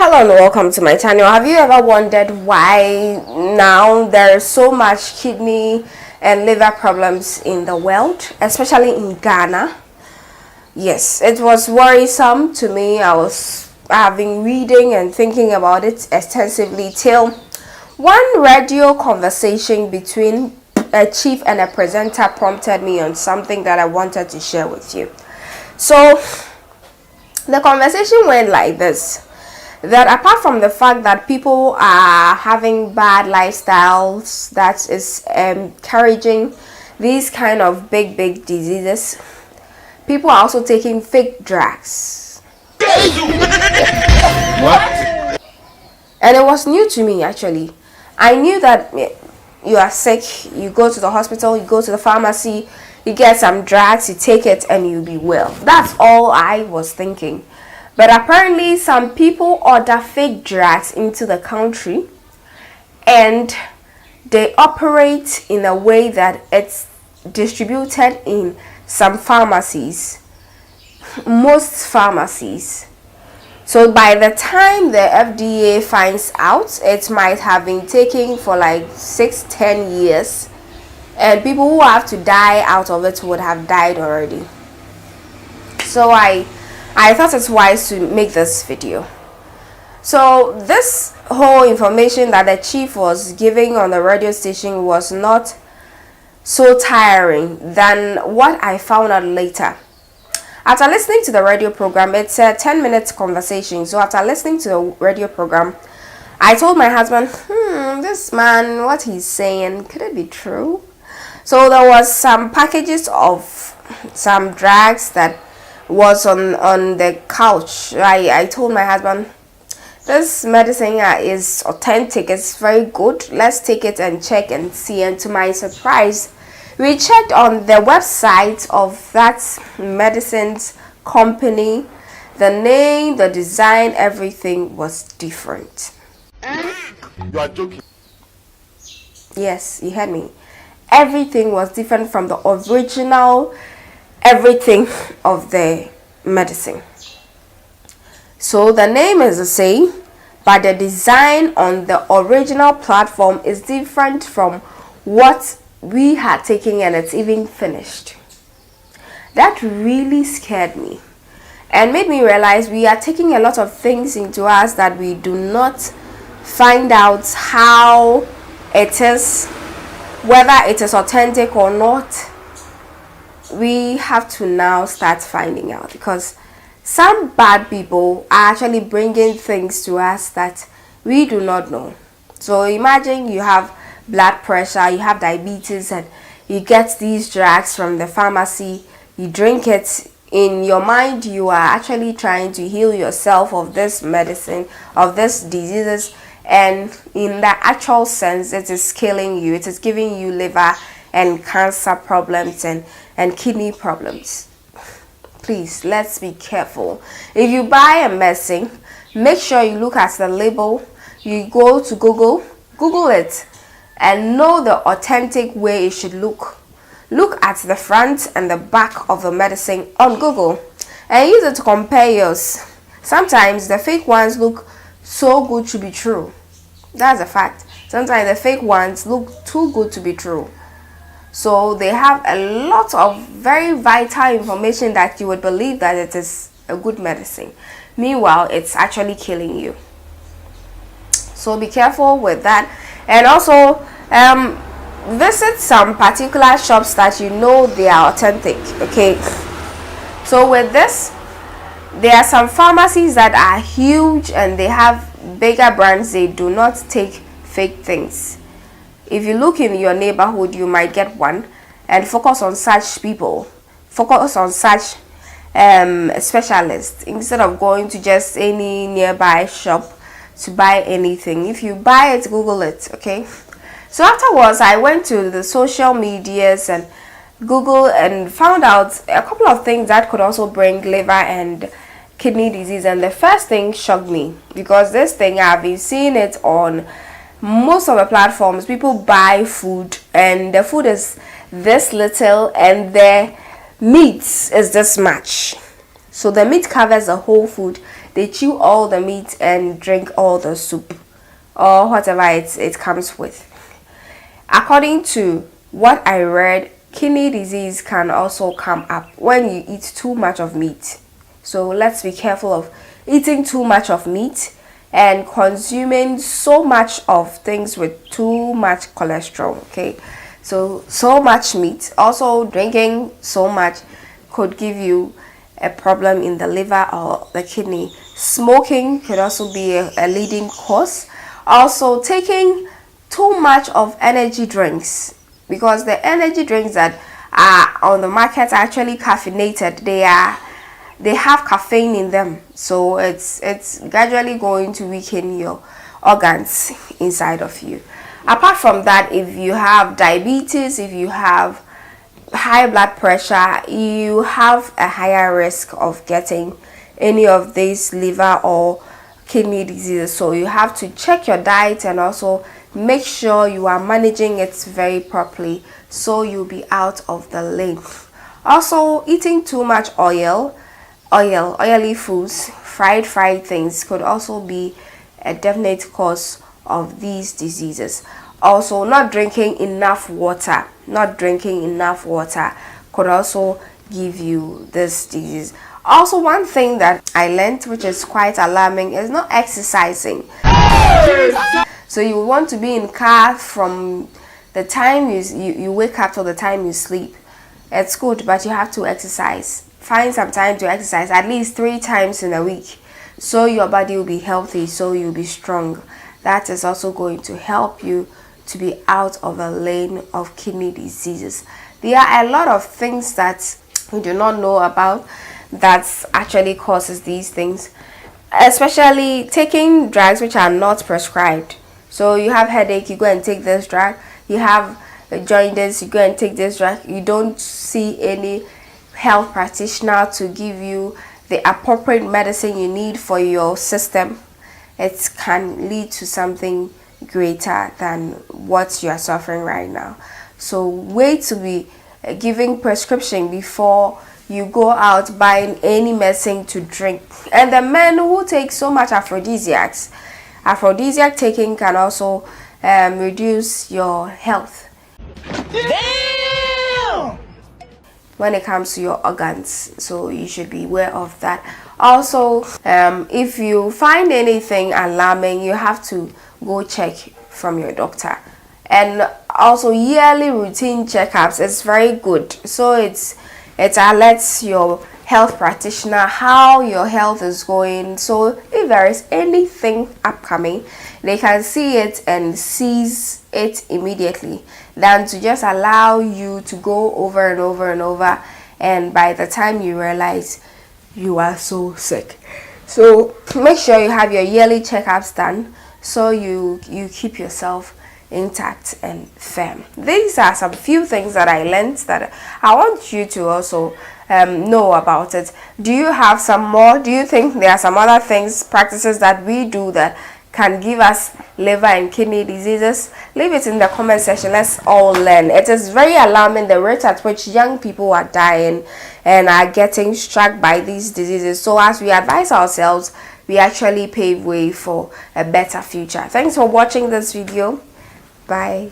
Hello and welcome to my channel. Have you ever wondered why now there is so much kidney and liver problems in the world, especially in Ghana? Yes, it was worrisome to me. I've been reading and thinking about it extensively till one radio conversation between a chief and a presenter prompted me on something that I wanted to share with you. So the conversation went like this: that apart from the fact that people are having bad lifestyles that is encouraging these kind of big diseases, people are also taking fake drugs. What? And it was new to me actually. I knew that you are sick, you go to the hospital, you go to the pharmacy, you get some drugs, you take it and you'll be well. That's all I was thinking. But apparently some people order fake drugs into the country and they operate in a way that it's distributed in some pharmacies, most pharmacies. So by the time the FDA finds out, it might have been taken for like 6-10 years, and people who have to die out of it would have died already. So I thought it's wise to make this video. So this whole information that the chief was giving on the radio station was not so tiring than what I found out later. After listening to the radio program, it's a 10-minute conversation. So after listening to the radio program, I told my husband, this man, what he's saying, could it be true? So there was some packages of some drugs that was on the couch. I told my husband, this medicine is authentic, it's very good, let's take it and check and see. And to my surprise, we checked on the website of that medicine's company. The name, the design, everything was different. You are joking. Yes, you heard me. Everything was different from the original everything of the medicine. So the name is the same, but the design on the original platform is different from what we had taken, and it's even finished. That really scared me and made me realize we are taking a lot of things into us that we do not find out how it is, whether it is authentic or not. We have to now start finding out, because some bad people are actually bringing things to us that we do not know. So imagine you have blood pressure, you have diabetes, and you get these drugs from the pharmacy, you drink it. In your mind, you are actually trying to heal yourself of this medicine, of this diseases, and in the actual sense, it is killing you. It is giving you liver and cancer problems and kidney problems. Please, let's be careful. If you buy a medicine, make sure you look at the label. You go to Google it, and know the authentic way it should look. Look at the front and the back of the medicine on Google and use it to compare yours. Sometimes the fake ones look so good to be true. That's a fact. Sometimes the fake ones look too good to be true. So they have a lot of very vital information that you would believe that it is a good medicine. Meanwhile, it's actually killing you. So be careful with that. And also visit some particular shops that you know they are authentic. Okay. So with this, there are some pharmacies that are huge and they have bigger brands. They do not take fake things. If you look in your neighborhood, you might get one, and focus on such people. Focus on such specialists instead of going to just any nearby shop to buy anything. If you buy it, Google it. Okay. So afterwards, I went to the social medias and Google and found out a couple of things that could also bring liver and kidney disease. And the first thing shocked me, because this thing, I've been seeing it on most of the platforms. People buy food and the food is this little and the meat is this much. So the meat covers the whole food. they chew all the meat and drink all the soup or whatever it comes with. According to what I read, kidney disease can also come up when you eat too much of meat. So let's be careful of eating too much of meat and consuming so much of things with too much cholesterol. Okay, so much meat, also drinking so much could give you a problem in the liver or the kidney. Smoking could also be a leading cause. Also, taking too much of energy drinks, because the energy drinks that are on the market are actually caffeinated. They have caffeine in them, so it's gradually going to weaken your organs inside of you. Apart from that, if you have diabetes, if you have high blood pressure, you have a higher risk of getting any of these liver or kidney diseases. So you have to check your diet and also make sure you are managing it very properly so you'll be out of the lane. Also, eating too much oily foods, fried things could also be a definite cause of these diseases. Also, not drinking enough water could also give you this disease. Also, one thing that I learned, which is quite alarming, is not exercising. So you want to be in car from the time you wake up till the time you sleep. It's good, but you have to exercise. Find some time to exercise at least 3 times in a week, so your body will be healthy, so you'll be strong. That is also going to help you to be out of a lane of kidney diseases. There are a lot of things that we do not know about that actually causes these things, especially taking drugs which are not prescribed. So you have headache, you go and take this drug. You have jaundice, you go and take this drug. You don't see any health practitioner to give you the appropriate medicine you need for your system. It can lead to something greater than what you are suffering right now. So wait to be giving prescription before you go out buying any medicine to drink. And the men who take so much aphrodisiac taking can also reduce your health. Damn! When it comes to your organs, so you should be aware of that. Also, if you find anything alarming, you have to go check from your doctor. And also, yearly routine checkups is very good. So it alerts your health practitioner how your health is going. So if there is anything upcoming, they can see it and seize it immediately, than to just allow you to go over and over and over, and by the time you realize you are so sick. So make sure you have your yearly checkups done so you keep yourself intact and firm. These are some few things that I learned that I want you to also know about it. Do you have some more? Do you think there are some other things, practices that we do that can give us liver and kidney diseases? Leave it in the comment section. Let's all learn. It is very alarming the rate at which young people are dying and are getting struck by these diseases. So as we advise ourselves, we actually pave way for a better future. Thanks for watching this video. Bye.